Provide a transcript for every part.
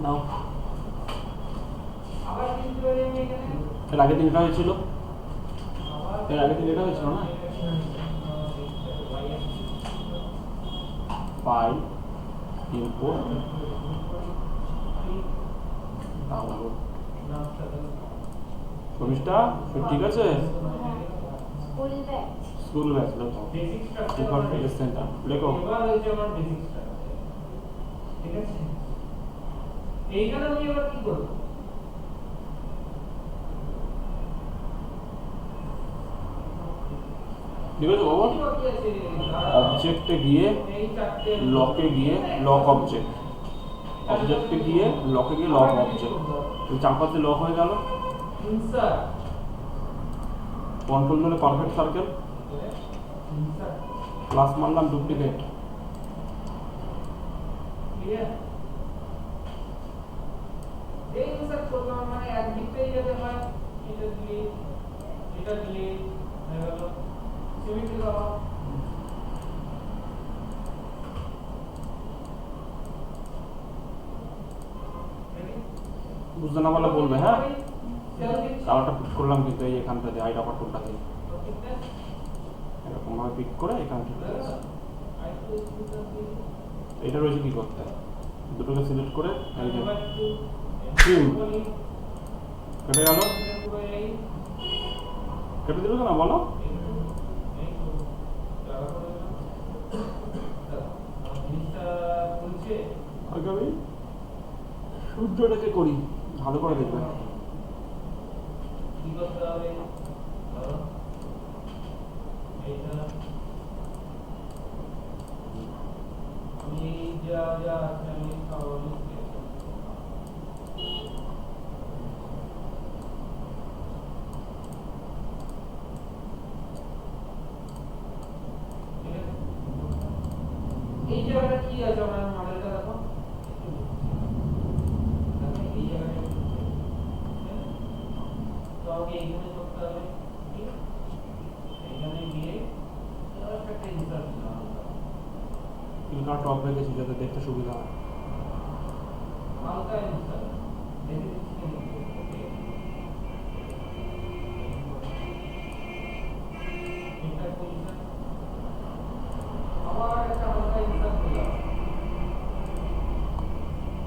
নাও এর আগের দিন এটা হয়েছিল, এর আগের দিন এটা হয়েছিল না, পাই ইনপুট ডাউনলোড শর্মিষ্ঠা ঠিক আছে? স্কুল ব্যাচ লেখো, ডিফল্ট পেজ সেন্টার লেখো। এবার হচ্ছে আমার বেসিক স্ট্রাকচার, ঠিক আছে? এইখানে আমি এবার কি করব? ঠিক আছে বাবা, অবজেক্টে গিয়ে লকে গিয়ে লক অবজেক্ট, অবজেক্টে গিয়ে লকে গিয়ে লক অবজেক্ট, চারপাশে লক হয়ে গেল। ইনসার্ট কন্ট্রোল ধরে পারফেক্ট সার্কেল, প্লাস মারলাম ডুপ্লিকেট, ক্লিয়ার? এই ইনসার্ট করলাম মানে এক দিকটাই যাতে হয়, এটা দিলে হয়ে গেল, সিমেট্রি দাও। বুঝতে না পারলে বলবে, হ্যাঁ? কালারটা পিক করলাম কিন্তু এই এখানটা দিয়ে আইটা পাটনটা দিয়ে এরকম ভাবে পিক করে এখান থেকে এটা রয়েছে কি করতে, দুটোকে সিলেক্ট করে এই যে ট্রিম কেটে গেল, কেটে দিল না বলো? আগে আমি সূর্যটাকে করি, ভালো করে দেখবেন। কি করতে হবে? এইটা আমি যা আছে আমি সব লিখে এই জায়গাটা কি আছে আমার মডেলটা দেখো, এই জায়গাটা তো আগে এইখানে করতে হবে, ঠিক আছে? এইখানে গিয়ে একটা ইনসার্ট দিলাম, ইনকা টপ রেখেছি যাতে দেখতে সুবিধা হয়। হালকা ইনসার্ট দেখে দিচ্ছি ওকে, এটা পজিশন আবার একটা হালকা ইনসার্ট দিলাম,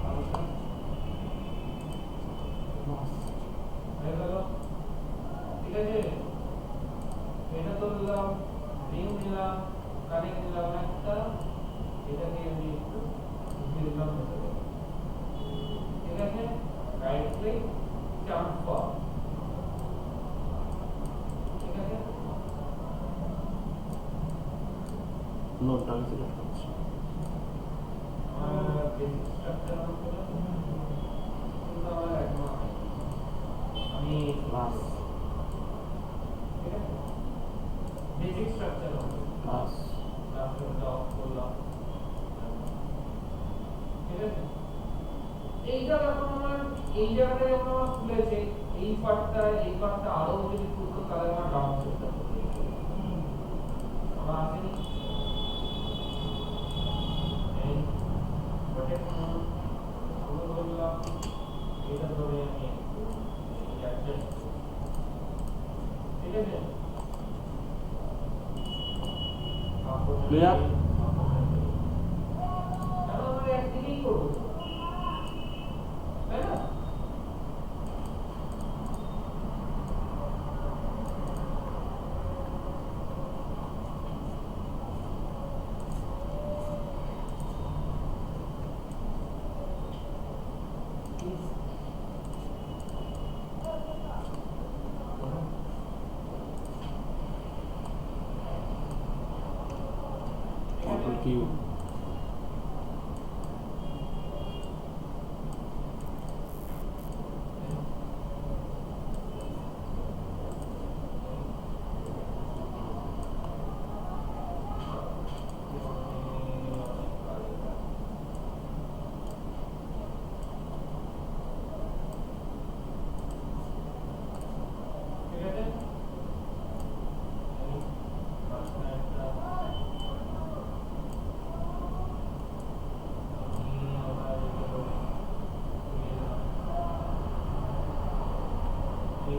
হালকা হয়ে গেল, ঠিক আছে? এটা তো দিলাম, রিং দিলাম, কানেক্ট দিলাম একটা, এটাকে আমি একটু দিলাম, ঠিক আছে? রাইট ক্লিক ট্রান্সফার, ঠিক আছে? নোটটাকে সিলেক্ট করছি, বেসিক স্ট্রাকচার কিন্তু আমার একদম আমি প্লাস ঠিক আছে? বেসিক স্ট্রাকচার প্লাস তারপরে অফ করলাম, ঠিক আছে? এইটা যখন আমার এই জায়গাটা যখন আমার খুলেছে, এই পার্টটা আরো যদি খুলতো তাহলে আমার ডাউন করতে হবে, আমার আসেনি এই প্রোটেকশন শুরু করলাম, এটা ধরে আমি একটু অ্যাডজাস্ট করব, ঠিক আছে? ক্লিয়ার? তাহলে আমরা একদিকেই করবো, তাই না?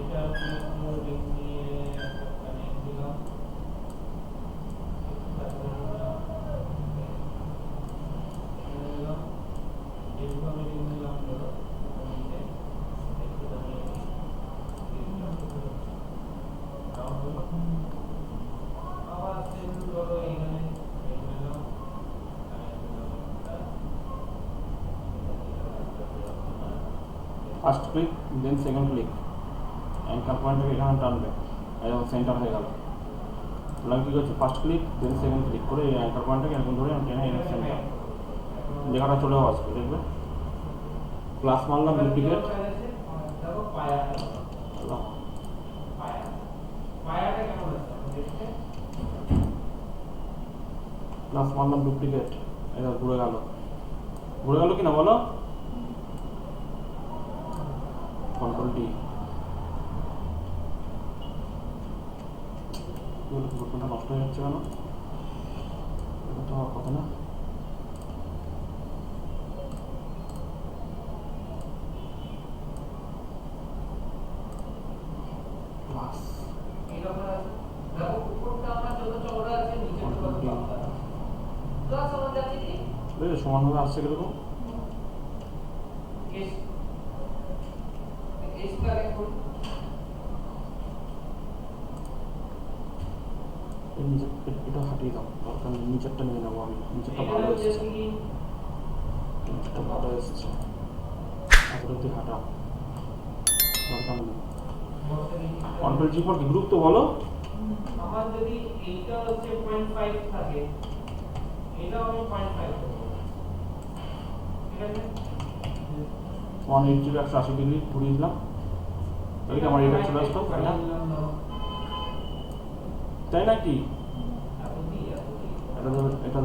এইটা পুরো রিং নিয়ে একটা কানেক্ট দিলাম এইভাবে রিং নিলাম ধরো নিচে একটু দাঁড়িয়ে আবার সেম ধরো এখানে রিং নিলাম first click then second click anchor পয়েন্টটাকে এখানে টানবে একদম সেন্টার হয়ে গেল। তাহলে আমি কী করছি, first click then second click করে এই অ্যাঙ্কার পয়েন্টটাকে এরকম ধরে আমি টেনে এনে সেন্টার লেখাটা চলেও আসবে, দেখবে। প্লাস মারলাম ডুপ্লিকেট, দেখো পায়াটা পায়াটা কেমন আছে দেখতে প্লাস মারলাম ডুপ্লিকেট, এটা ঘুরে গেল কি না বলো, কন্ট্রোল ডি। বটনটা নষ্ট হয়ে যাচ্ছে কেন, এটা তো হওয়ার কথা না। প্লাস এইরকম আছে দেখো উপরটা আমার যত চওড়া আছে নিচেটা তত পাতলা প্লাস আমার যাচ্ছে কি সমানভাবে আসছে কিরকম, এস এস কারেক্ট করুন এটা হাঁটিয়ে দাও, দরকার নেই, নিচেরটা নিয়ে নেবো আমি, নিচেরটা ভালো এসেছে, নিচেরটা ভালো এসেছে, তারপরে তুই হাঁটা, দরকার নেই। কন্ট্রোল জি ফর কি গ্রুপ তো বলো, আমার যদি এইটা হচ্ছে 0.5 থাকে এটাও আমি 0.5 করব ঠিক আছে 180 180 ডিগ্রি ঘুরিয়ে দিলাম, তাহলে আমার এটা চলে আসতো, তাই না? তাই নাকি? এটা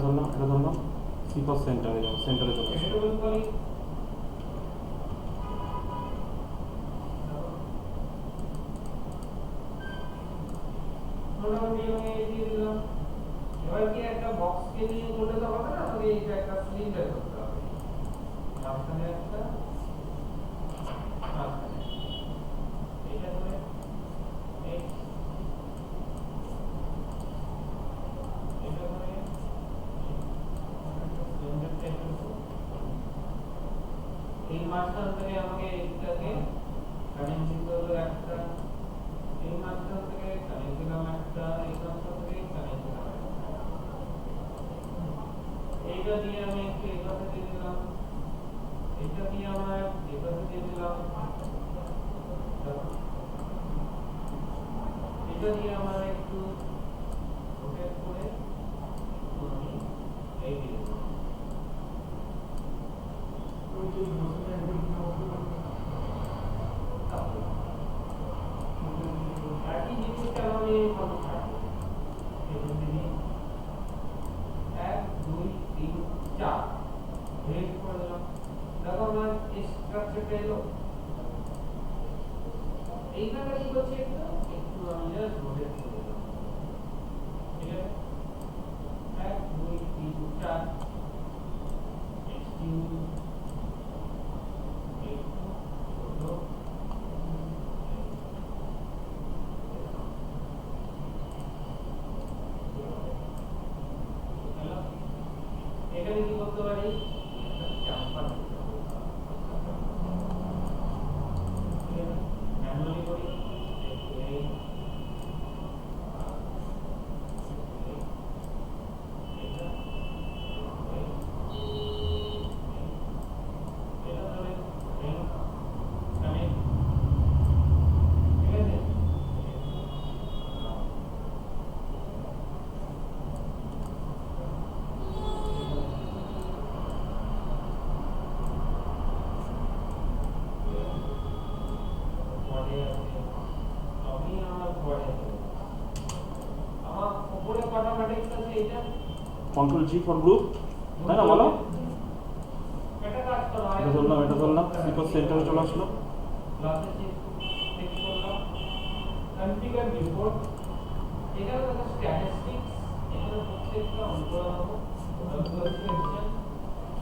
ধরলাম সিকস সেন্টারে যাবো, সেন্টারে চলে আসবে। মোটামুটি আমি দিয়ে দিলাম। এবার কি একটা বক্সকে নিয়ে করলে তো হবে না, আমাকে এটা একটা সিলিন্ডার করতে হবে। মাঝখানে একটা মাঝখানে এটা করে এই এটা করে সিলিন্ডার টাইপের এই মাঝখান থেকে আমাকে এইটাকে কানেক্ট দিতে হলো একটা, এই মাঝখান থেকে কানেক্ট দিলাম একটা, এই মাঝখান থেকে কানেক্ট দিলাম একটা, এইটা দিয়ে আমি একটু এভাবে দিয়ে দিলাম, এটা দিয়ে আমার এভাবে দিয়ে দিলাম, এটা দিয়ে আমার একটু রোটেট করে আমি এই দিয়ে দিলাম। একই জিনিসটা আমি সব ছাড়বো, এখান থেকে 1 2 3 4 রেড করে দিলাম। দেখো আমার স্ট্রাকচারটা এলো, এইখানে কি করছে একটু আমি জাস্ট রোটেট করে দিলাম, ঠিক আছে 1 2 3 4 এক্সকিউজ এখানে কি করতে পারি, চাম্পার ম্যানুয়ালি করি এই কন্ট্রোল জি ফর গ্রুপ, তাই না বলো, এটা কাজ করো, এটা ধরলাম সিকস সেন্টারে চলে আসলো। লাস্টে চেক করলাম কনফিগার রিপোর্ট, এটা হলো স্ট্যাটিস্টিক্স, এখানে প্রত্যেকটা অঙ্ক দেবো, section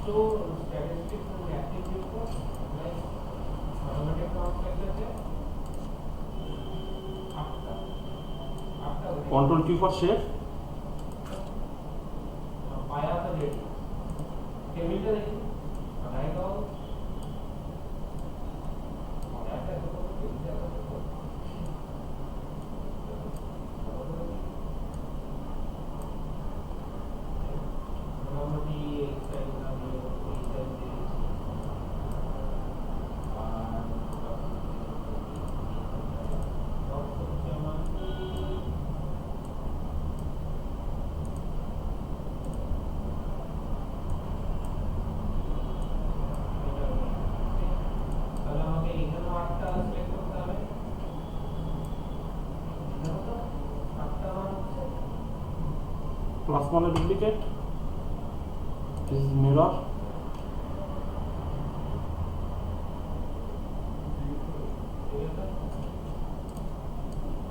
so statistics and active report like automatic configure আছে আটটা আটটা কন্ট্রোল কিউ ফর শেপ। পায়া তো রেডি টেবিলটা দেখি আড়াই দাও একটা তো টেবিলটা মোটামুটি এই স্টাইল আমি এই স্টাইল দিয়েছি আর তাহলে আমাকে এখানে আটটা সিলেক্ট করতে হবে দেখো তো আটটা মান হচ্ছে প্লাস মানে ডুপ্লিকেট দিস ইজ মিরর।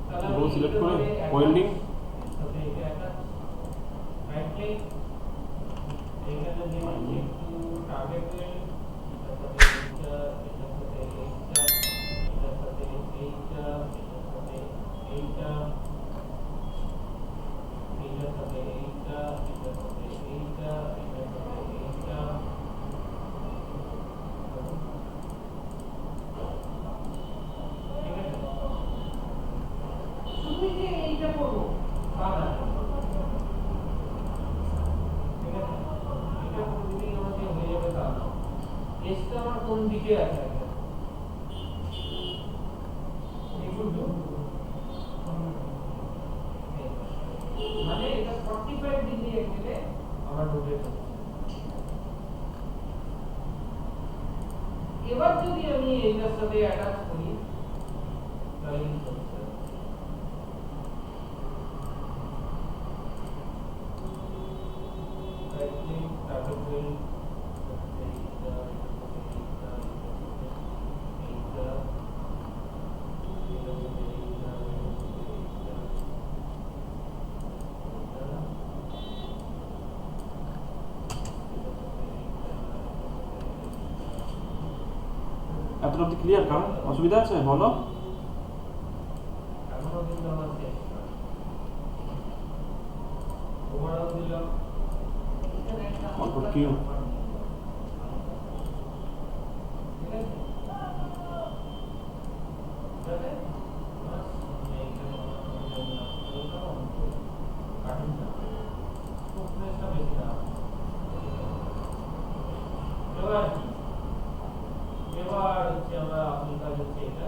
তাহলে রো সিলেক্ট করে ওয়েল্ডিং সাথে এটা একটা রাইট ক্লিক এখানে দিয়েছি একটু টার্গেট ওয়েল্ড এটার সাথে এইটা এটার সাথে এইটা এটার সাথে এইটা এটার সাথে এইটা এটার সাথে এইটা এটার সাথে এইটা এটার সাথে এইটা ঠিক আছে শুধু যে এইটা করবো তা না ঠিক আছে এটা করলেই আমাকে হয়ে যাবে তা না এসটা আমার কোন দিকে আছে দেখুন তো মানে এটা 45 ডিগ্রি অ্যাঙ্গেলে আমার রোটেট হচ্ছে এবার যদি আমি এইটার সাথে অ্যাটাচ করি তাহলে কি হচ্ছে রাইট ক্লিক টার্গেট ওয়েল এইটা এইটা এইটা এতটা অব্দি ক্লিয়ার? কারণ অসুবিধা আছে বলো। এখনো কিন্তু আমার শেষ ওভারঅল দিলাম কন্ট্রোল কিউ ঠিক আছে যাতে বাস এইখানে কাটুন না স্মুথনেসটা বেশি না এবার হচ্ছে আমরা আসল কাজ হচ্ছে এটা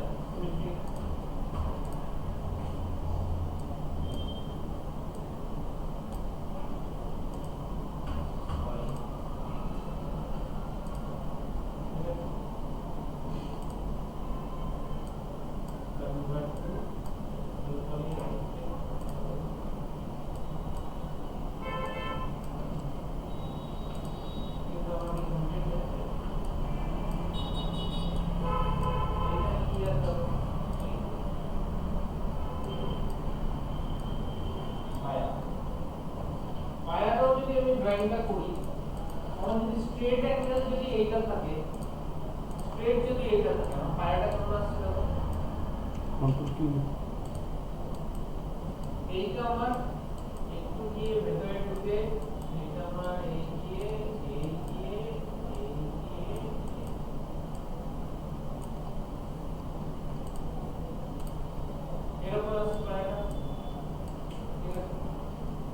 পায়াটাও যদি আমি ড্রয়িংটা করি তখন যদি স্ট্রেট অ্যাঙ্গেল যদি এইটা থাকে স্ট্রেট যদি এইটা থাকে আমার পায়াটা কেমন আসছে দেখো কন্ট্রোল কিউ এইটা আমার একটু গিয়ে ভেতরে ঢুকে এইটা আমার এই গিয়ে এই গিয়ে এই গিয়ে এরকম আসছে পায়াটা ঠিক আছে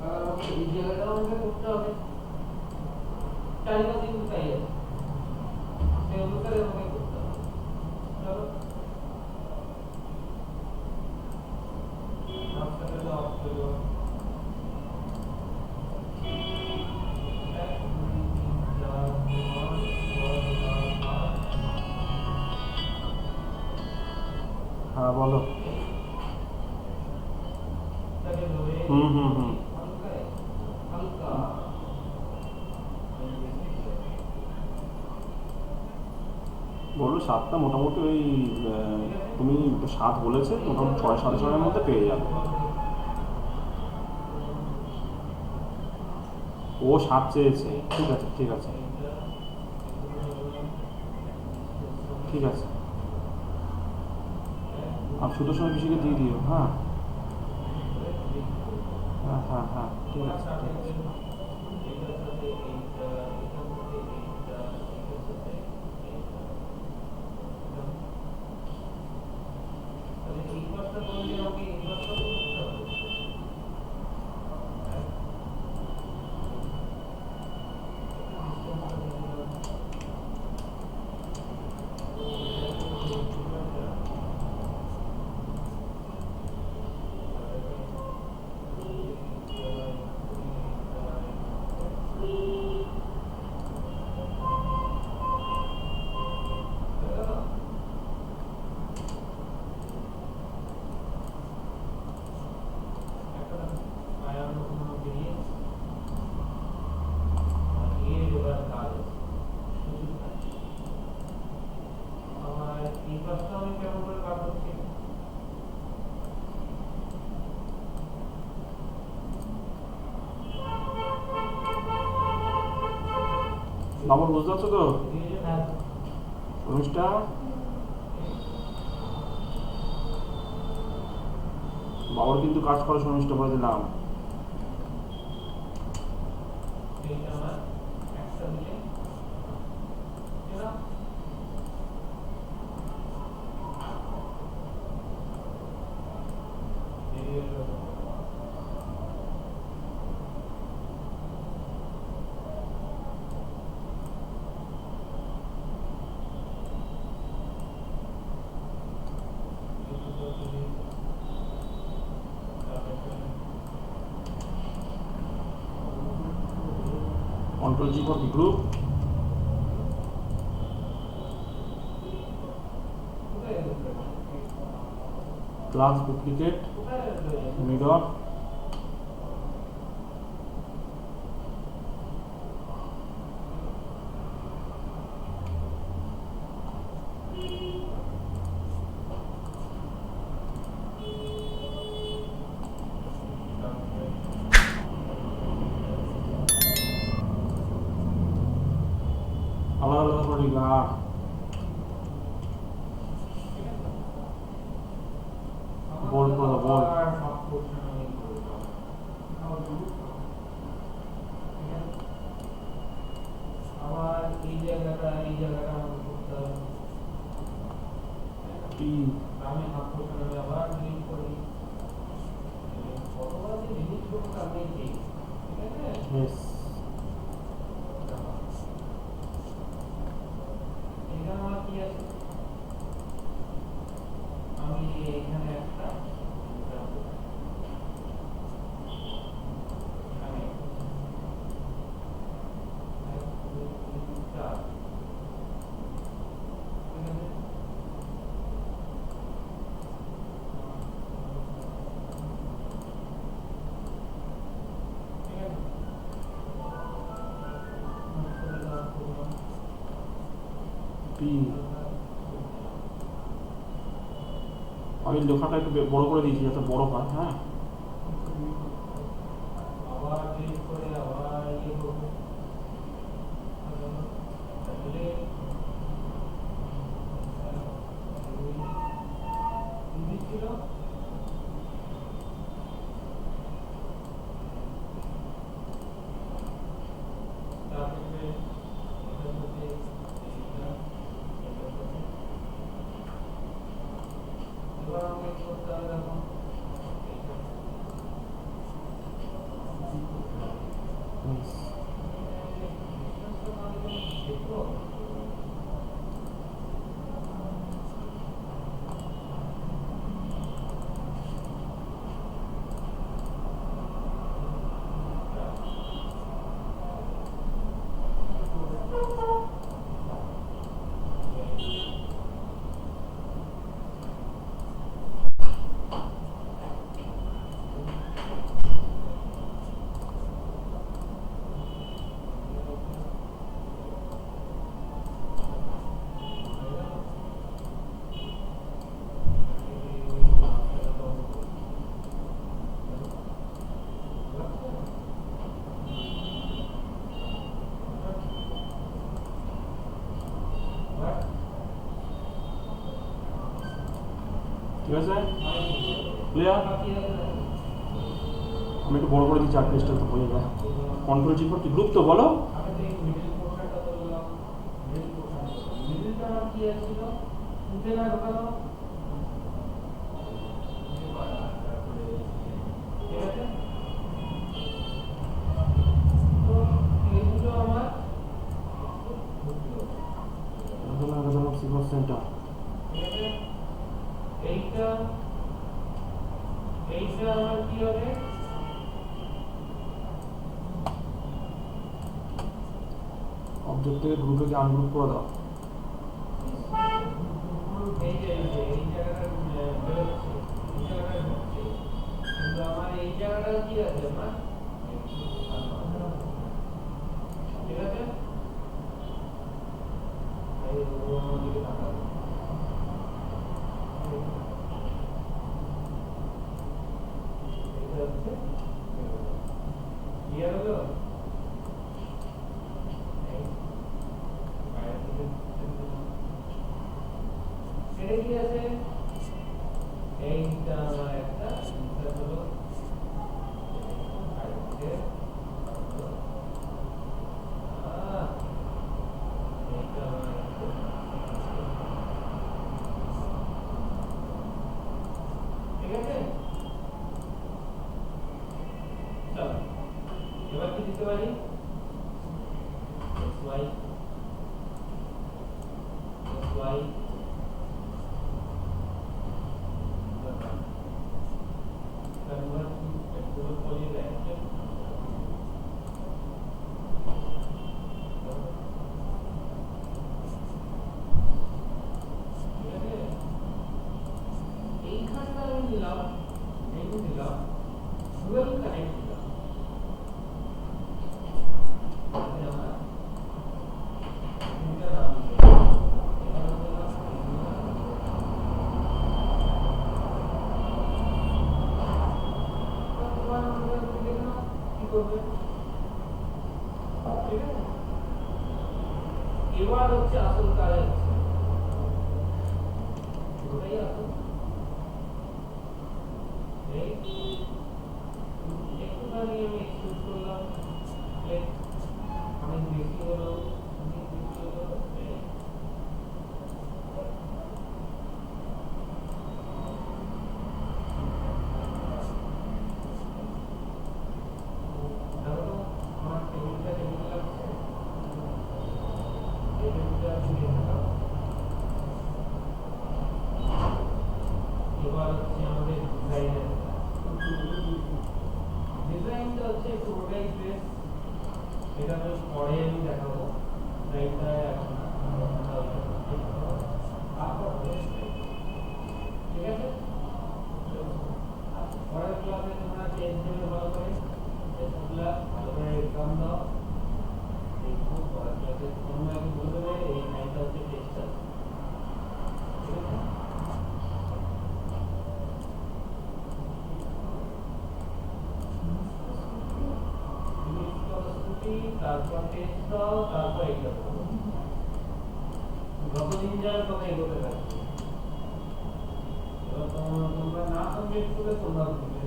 আর আমাকে এই জায়গাটাও আমাকে করতে হবে চারিপাশে কিন্তু তাই আছে সেই অনুসারে আমাকে করতে হবে চলো রাস্তাটা অফ করবো হ্যাঁ বলো। হুম হুম হুম বললো 7টা মোটামুটি ওই তুমি 7 বলেছে মোটামুটি 6 6.5-এর মধ্যে পেয়ে যাবে। ও 7 চেয়েছে, ঠিক আছে ঠিক আছে ঠিক আছে। আর সুতোর সময় পিসিকে দিয়ে দিও। হ্যাঁ হ্যাঁ হ্যাঁ হ্যাঁ ঠিক আছে ঠিক আছে। বাবর বুঝতে পারছো তো শর্মিষ্ঠা? বাবর কিন্তু কাজ করে শর্মিষ্ঠা বলে দিলাম। Control G for the group. Class duplicate. Mirror. আলাদা আলাদা করে লিখবা। বোল্ড করে দাও, বোল্ড। আবার এই জায়গাটা আমাকে করতে হবে। আমি হাফ পোর্শন আমি আবার ডিলিট করি। কতবার যে ডিলিট করতে আমি ঠিক আছে? Yes. এখানে আমার কি আছে? আমি এখানে একটা আমি লেখাটা একটু বড় করে দিয়েছি যাতে বড় হয়। হ্যাঁ আবার ডিলিট করে আবার ইয়ে করবো। ছিল তারপরে এবার আমাকে করতে হবে এখন ঠিক আছে, ক্লিয়ার? আমি একটু বড় করে দিচ্ছি আর পেজটা তো বোঝা যায়। কন্ট্রোল জি করছি, গ্রুপ তো বলো। সেন্টার এইটা আমার কি হবে? অবজেক্ট থেকে গ্রুপে কি আনগ্রুপ করে দাও। এই জায়গাটা বেরোচ্ছে, এই জায়গাটা ঢুকছে, কিন্তু আমার এই জায়গাটা কি আছে আমার? ঠিক আছে, এই আমার দিকে তাকাও। এটা হচ্ছে ক্লিয়ার হলো? এটা কি আছে? এইটা আমার একটা ইনসার্ট হলো, আর হচ্ছে এইটা আমার ঠিক আছে। চলো এবার কি দিতে পারি? xy convert to actual polyreactor. ঠিক আছে, এইখানটা আমি নিলাম, এইটা নিলাম, ডুয়াল কানেক্ট দিলাম। এবার হচ্ছে আসল কাজ হচ্ছে ওটাই আসল। এই একটুখানি আমি এক্সপোজ করলাম, অনেক বেশি হলো, অনেক বেশি হলো। আমার টেবিলটা টেবিল লাগছে, টেবিলটা দিয়ে দিলাম। এবার হচ্ছে আমাদের ডিজাইনটা হচ্ছে পুরোটাই বেস, এটা তো পরে আমি দেখাবো। ডিজাইনটা এখন ঠিক আছে। পরের ক্লাসে তোমরা টেস্ট দেবে ভালো করে, টেস্টগুলো ভালো করে এক্সাম দাও, দেখবো পরের ক্লাসে তোমরা আগে বলে দেবে এই টাইমটা হচ্ছে টেস্টটা। ঠিক আছে, তারপর টেস্ট দাও, তারপর এটা যতদিন যাবে তত এগোতে থাকবে। এবার তোমরা না কমপ্লিট করলে তোমরা করবে।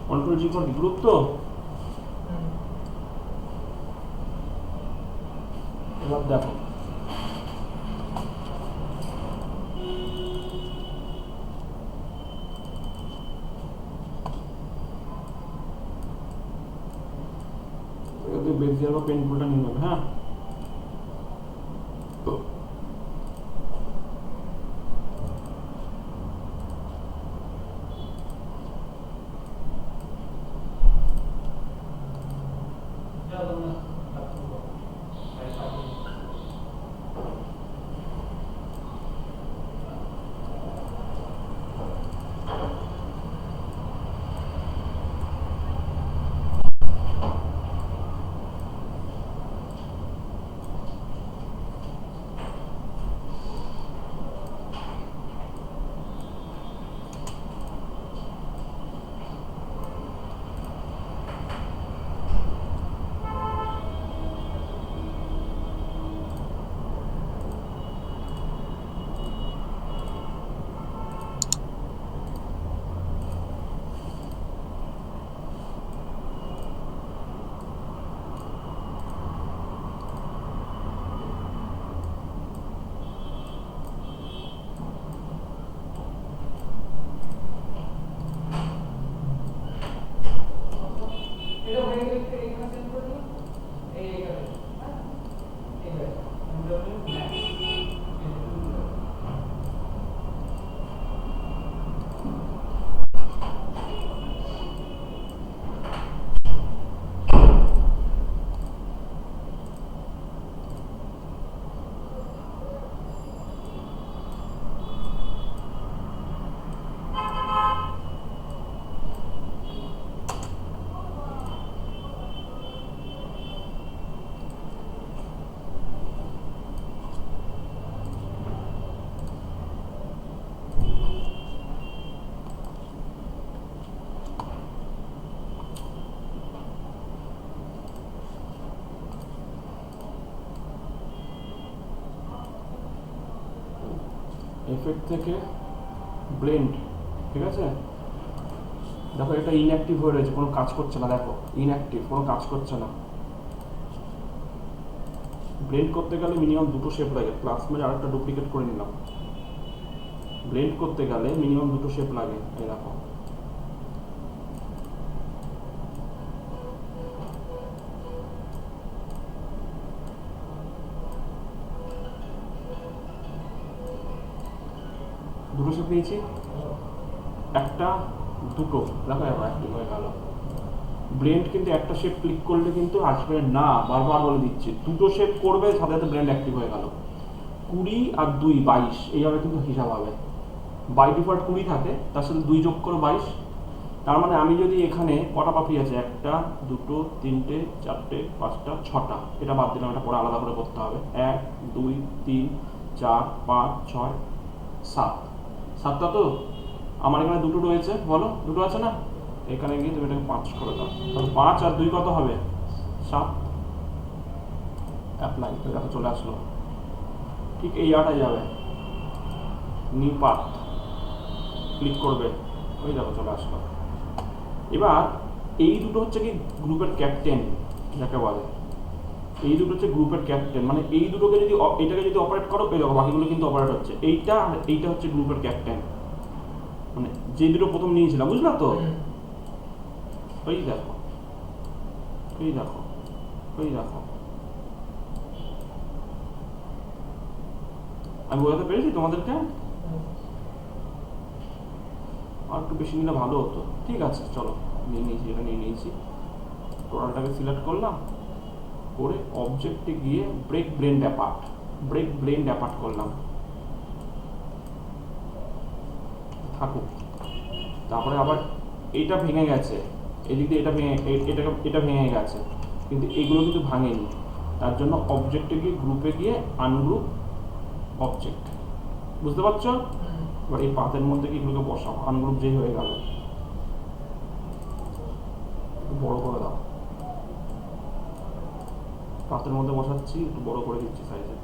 কন্ট্রোল জি ফর গ্রুপ তো। এবার দেখো বেজিয়ার বা পেনফুলটা নিয়ে নেবে। হ্যাঁ, এফেক্ট থেকে ব্লেন্ড, ঠিক আছে। দেখো এটা ইনঅ্যাক্টিভ হয়ে রয়েছে, কোনো কাজ করছে না, দেখো ইনঅ্যাক্টিভ, কোনো কাজ করছে না। ব্লেন্ড করতে গেলে মিনিমাম দুটো শেপ লাগে, প্লাস মেরে আরেকটা ডুপ্লিকেট করে নিলাম। ব্লেন্ড করতে গেলে মিনিমাম দুটো শেপ লাগে, এই দেখো। দুটো শেপ নিয়েছি, একটা দুটো, দেখো এবার অ্যাক্টিভ হয়ে গেল। ব্লেন্ড কিন্তু একটা শেপ ক্লিক করলে কিন্তু আসবে না, বারবার বলে দিচ্ছি, দুটো শেপ করবে সাথে সাথে ব্লেন্ড অ্যাক্টিভ হয়ে গেল। 20 আর 2 22 এইভাবে কিন্তু হিসাব হবে। বাই ডিফল্ট 20 থাকে, তার সাথে 2 যোগ করে 22। তার মানে আমি যদি এখানে কটা পাপড়ি আছে, একটা দুটো তিনটে চারটে পাঁচটা ছটা, এটা বাদ দিলাম, এটা পরে আলাদা করে করতে হবে। 1 2 3 4 5 6 7, সাতটা তো আমার এখানে দুটো রয়েছে, বলো দুটো আছে না, এখানে গিয়ে তুমি এটাকে 5 করে দাও, তাহলে 5 আর 2 কত হবে, 7। অ্যাপ্লাই, দেখো চলে আসলো। ঠিক এই আটাই যাবে, নিউ পাথ ক্লিক করবে, ওই দেখো চলে আসলো। এবার এই দুটো হচ্ছে কি গ্রুপের ক্যাপ্টেন যাকে বলে, এই দুটো হচ্ছে গ্রুপের ক্যাপ্টেন, মানে এই দুটোকে যদি এটাকে যদি অপারেট করো, এই দেখো বাকিগুলো কিন্তু অপারেট হচ্ছে। এইটা আর এইটা হচ্ছে গ্রুপের ক্যাপ্টেন, মানে যে দুটো প্রথম নিয়েছিলাম, বুঝলা তো। ওই দেখো, ওই দেখো, ওই দেখো, আমি বোঝাতে পেরেছি তোমাদেরকে? আর একটু বেশি নিলে ভালো হতো। ঠিক আছে চলো, নিয়ে নিয়েছি, এটা নিয়ে নিয়েছি। টোটালটাকে সিলেক্ট করলাম, করে অবজেক্টে গিয়ে break blend apart, break blend apart করলাম, থাকুক। তারপরে আবার এটা ভেঙে গেছে, এদিক দিয়ে এটা ভেঙে, এটা ভেঙে গেছে, কিন্তু এগুলো কিন্তু ভাঙেনি। তার জন্য অবজেক্টে গিয়ে গ্রুপে গিয়ে আনগ্রুপ অবজেক্ট, বুঝতে পারছো? এবার এই পাথের মধ্যে কি এগুলোকে বসাও, আনগ্রুপ যেই হয়ে গেল, বড় করে দাও। পাথের মধ্যে বসাচ্ছি, একটু বড় করে দিচ্ছি সাইজে।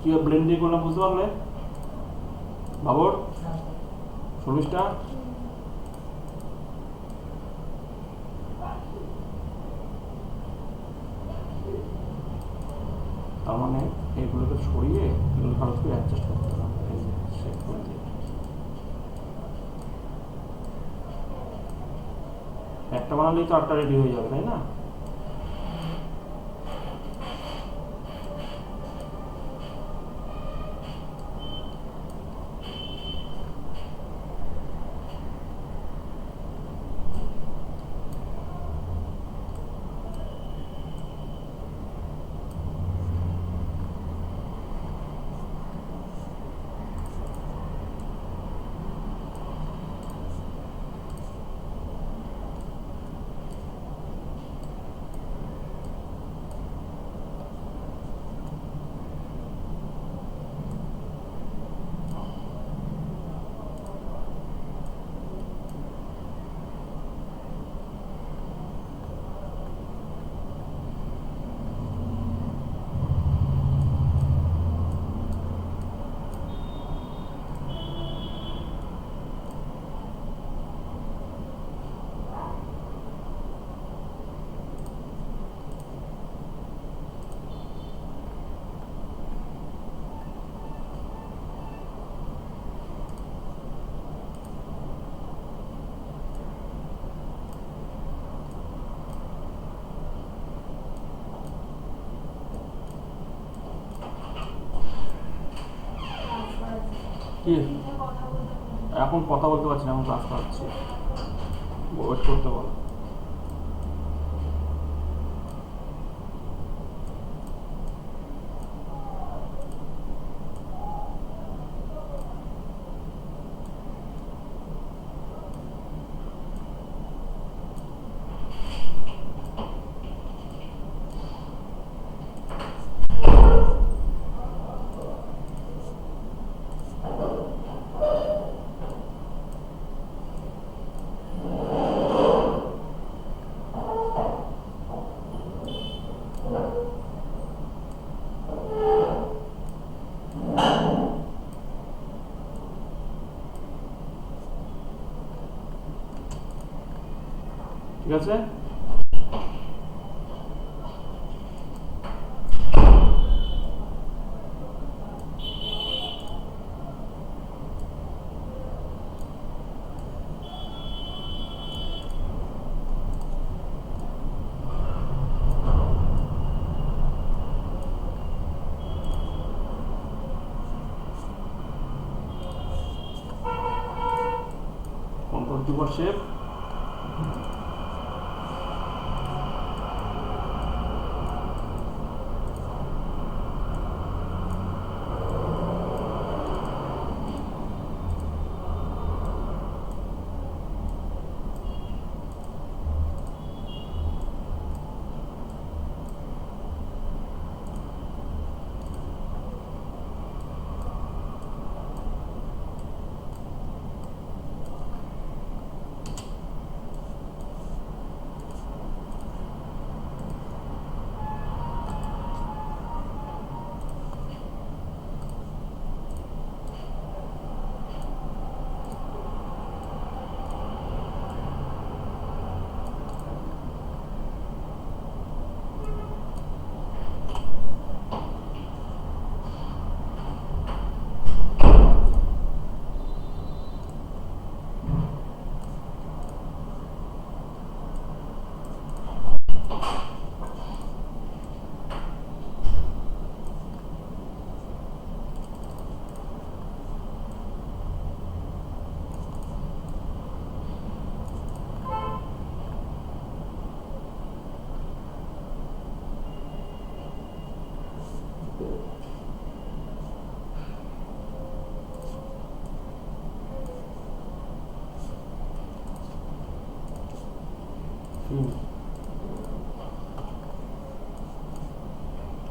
কি ব্লেন্ড দিয়ে করলাম বুঝতে পারলে বাবর শর্মিষ্ঠা? তার মানে এগুলোকে ছড়িয়ে এগুলো ভালো করে অ্যাডজাস্ট করতে হবে, এই যে শেপ করে দিয়ে একটা বানালেই তো আটটা রেডি হয়ে যাবে, তাই না? কি এখন কথা বলতে পারছি না, এখন ক্লাস করাচ্ছি, ওয়েট করতে বলো। ঠিক আছে, control keyboard shape,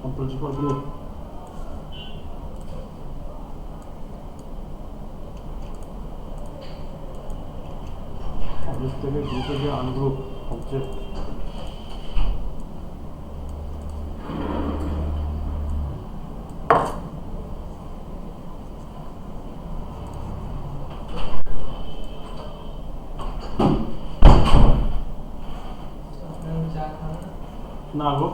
control keyboard group, object থেকে গ্রুপে যে আনগ্রুপ অবজেক্ট, না গো,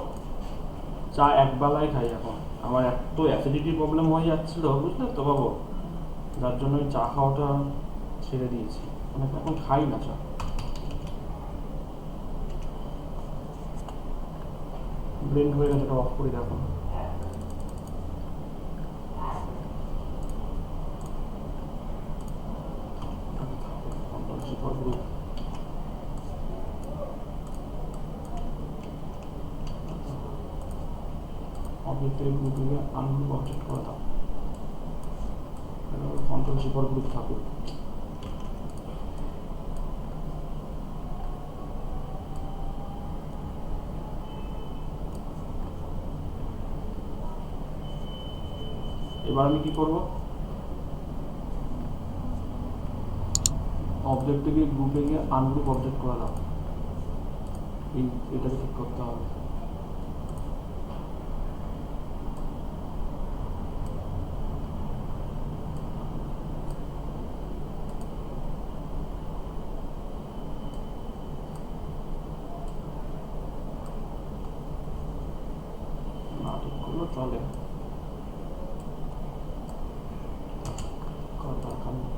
চা একবেলাই খাই এখন। আমার এত অ্যাসিডিটির প্রবলেম হয়ে যাচ্ছিল, বুঝলে তো বাবু, যার জন্য আমি চা খাওয়াটা ছেড়ে দিয়েছি, মানে এখন খাই না চা। ব্লেন্ড হয়ে গেছে, এটা অফ করে দেখো। সুপার গ্রুপ অবজেক্টের গ্রুপে আনগ্রুপ অবজেক্ট করে দাও, কন্ট্রোল সুপার গ্রুপ থাকুক। এবার আমি কি করব, অবজেক্টে গিয়ে গ্রুপে গিয়ে আনগ্রুপ অবজেক্ট করে দাও। এটাকে ঠিক করতে হবে। না ঠিক করলেও চলে, দরকার নেই।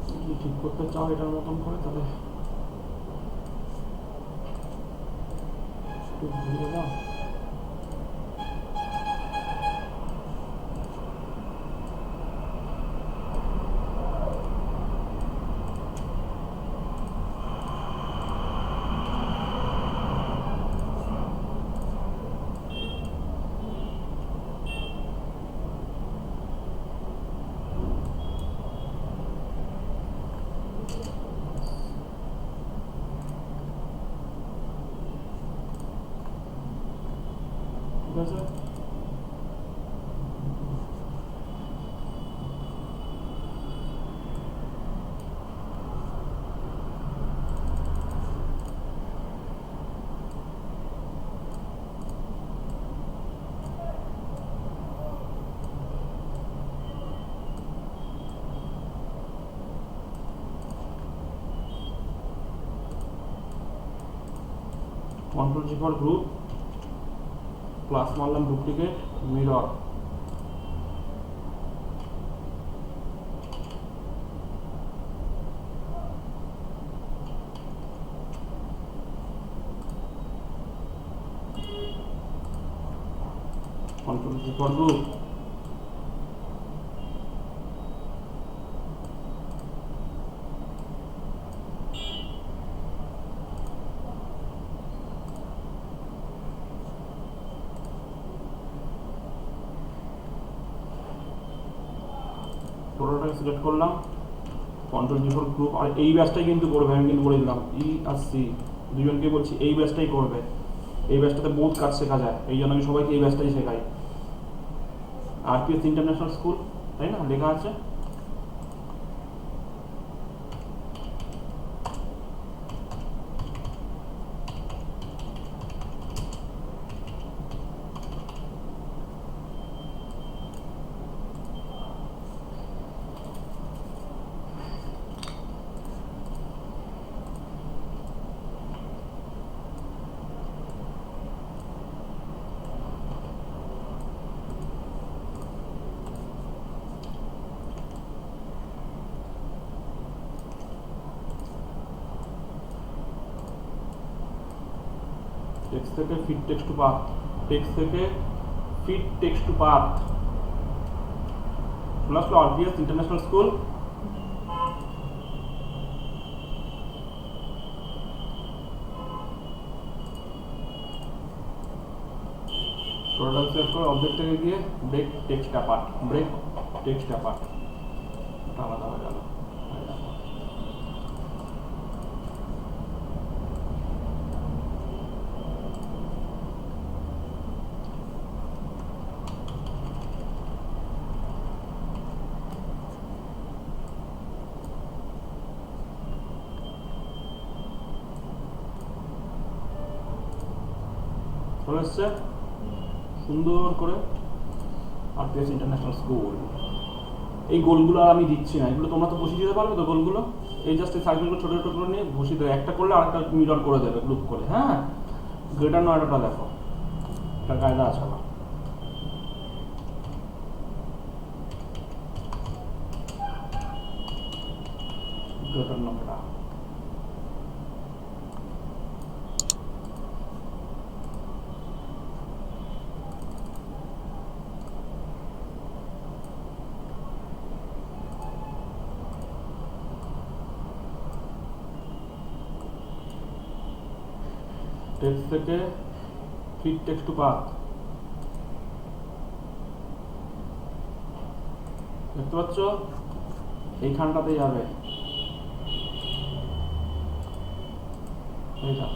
যদি ঠিক করতে চাও এটার মতন করে, তাহলে একটু ঘুরিয়ে দাও। ঠিক আছে, control G for group, plus মারলাম duplicate mirror, control G for group, টোটালটাকে সিলেক্ট করলাম, কন্ট্রোল জি ফর গ্রুপ। আর এই ব্যাচটাই কিন্তু করবে, আমি কিন্তু বলে দিলাম, ই আর সি দুজনকে বলছি এই ব্যাচটাই করবে। এই ব্যাচটাতে বহুত কাজ শেখা যায়, এই জন্য আমি সবাইকে এই ব্যাচটাই শেখাই। আরপিএস ইন্টারন্যাশনাল স্কুল, তাই না লেখা আছে। টেক্সট থেকে fit text to path, text থেকে ফিট টেক্সট টু পাথ, চলে আসলো RPS international school. Total select করে অবজেক্ট থেকে গিয়ে break text apart, break text apart, এটা আলাদা হয়ে গেল। চলে এসছে সুন্দর করে আরপিএস ইন্টারন্যাশনাল স্কুল। এই গোলগুলো আর আমি দিচ্ছি না, এগুলো তোমরা তো বসিয়ে দিতে পারবে তো গোলগুলো। এই জাস্ট এই সাইকেলগুলো ছোটো ছোটো করে নিয়ে বসিয়ে দেবে, একটা করলে আরেকটা মিরর করে দেবে গ্রুপ করে। হ্যাঁ, গ্রেটার নয়ডাটা দেখো, একটা কায়দা আছে আমার। গ্রেটার নয়ডা টেক্সট থেকে ফিট টেক্সট টু পাথ, দেখতে পাচ্ছ এইখানটাতে যাবে। এইটা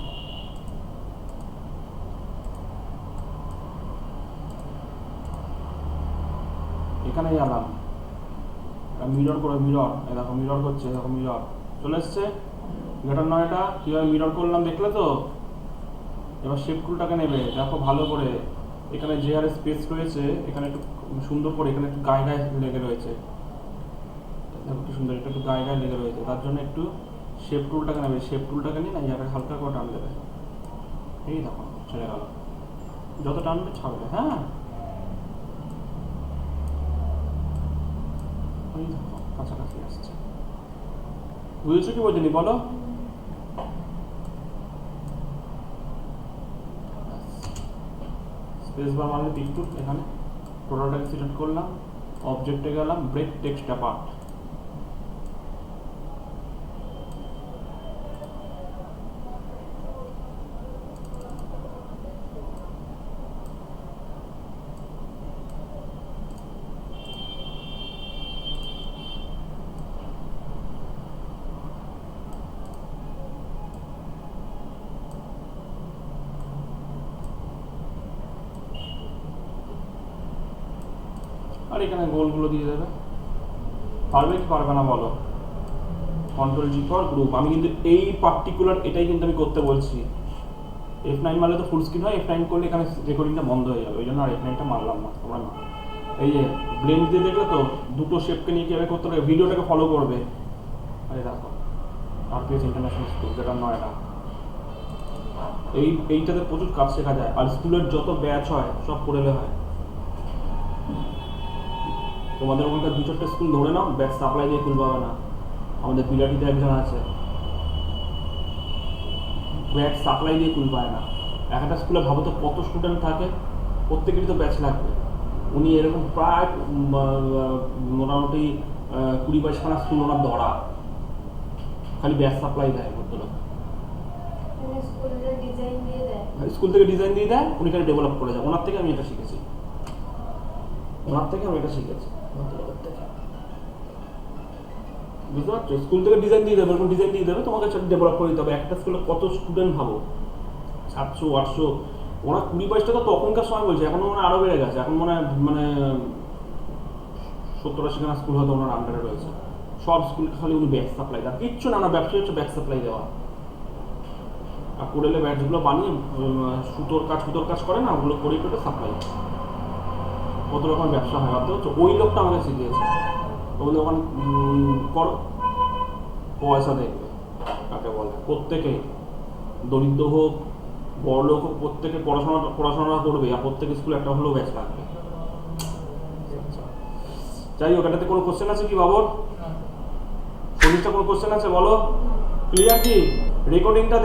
এখানে গেলাম, মিরর করে মিরর, এই দেখো মিরর করছে, দেখো মিরর চলে এসছে। গ্রেটার নয়টা কীভাবে মিরর করলাম দেখলে তো। এবার শেপ টুলটাকে নেবে, দেখো ভালো করে এখানে যে হারে স্পেস রয়েছে এখানে একটু সুন্দর করে, এখানে একটু গায়ে গায়ে লেগে রয়েছে, দেখো কি সুন্দর, এটা একটু গায়ে গায়ে লেগে রয়েছে, তার জন্য একটু শেপ টুলটাকে নেবে। শেপ টুলটাকে নিয়ে না জায়গায় হালকা করে টান দেবে, এই দেখো ছেড়ে গেল, যত টানবে ছাড়বে। হ্যাঁ, এই দেখো কাছাকাছি আসছে। বুঝেছো কি বোঝেনি বলো? স্পেস বার মারলে পিকটু, এখানে টোটালটাকে সিলেক্ট করলাম, অবজেক্টে গেলাম, ব্রেক টেক্সট অ্যাপার্ট। আর এখানে গোলগুলো দিয়ে দেবে। পারবে কি পারবে না বলো? Control G for group. আমি কিন্তু এই পার্টিকুলার এটাই কিন্তু আমি করতে বলছি। F9 মারলে তো ফুল স্ক্রিন হয়, F9 করলে এখানে রেকর্ডিংটা বন্ধ হয়ে যাবে, ওই জন্য আর F9টা মারলাম না। তোমরা এই যে ব্লেন্ড দিয়ে দেখলে তো দুটো শেপকে নিয়ে কীভাবে করতে হবে, ভিডিওটাকে ফলো করবে। আরে দেখো আরপিএস ইন্টারন্যাশনাল স্কুল, যেটা নয়টা, এইটাতে প্রচুর কাজ শেখা যায়। আর স্কুলের যত ব্যাচ হয় সব পড়েলে হয়। তোমাদের ওখানকার দু চারটে স্কুল ধরে নাও, ব্যাচ সাপ্লাই দিয়ে খুল পাবে না। আমাদের বিলাটিতে একজন আছে, ব্যাচ সাপ্লাই দিয়ে খুল পায় না। একটা স্কুলে ভাবো তো কত স্টুডেন্ট থাকে, প্রত্যেকেরই তো ব্যাচ লাগবে। উনি এরকম প্রায় মোটামুটি 20-22খানা স্কুল ওনার ধরা, খালি ব্যাচ সাপ্লাই দেয় ভদ্রলোক। স্কুল থেকে ডিজাইন দিয়ে দেয়, উনি খালি ডেভেলপ করে যায়। ওনার থেকে আমি এটা শিখেছি, বুঝতে পারছো? স্কুল থেকে ডিজাইন দিয়ে দেবে, এরকম ডিজাইন দিয়ে দেবে, তোমাকে ডেভেলপ করে দিতে হবে। একটা স্কুলে কত স্টুডেন্ট ভাবো, 700-800। ওরা 20-22টা তো তখনকার সময় বলছে, এখন মনে হয় আরও বেড়ে গেছে। এখন মনে হয় মানে 70-80খানা স্কুল হয়তো ওনার আন্ডারে রয়েছে। সব স্কুলকে খালি উনি ব্যাচ সাপ্লাই দেয়, কিচ্ছু না, ব্যবসা হচ্ছে ব্যাচ সাপ্লাই দেওয়া। আর কোরেলে ব্যাচগুলো বানিয়ে সুতোর কাজ করে না, ওগুলো করে কেটে সাপ্লাই, কত রকম ব্যবসা হয় ভাবতে হচ্ছে। ওই লোকটা আমাকে শিখিয়েছে। তোমাদের ওখানে করো, পয়সা দেখবে কাকে বলে। প্রত্যেকে দরিদ্র হোক বড় লোক হোক, প্রত্যেকে পড়াশোনা করবে, আর প্রত্যেক স্কুলে একটা হলেও ব্যাচ লাগবে। যাই হোক, এটাতে কোনো কোশ্চেন আছে কি বাবর? কোনো কোশ্চেন আছে বলো? ক্লিয়ার কি রেকর্ডিংটা?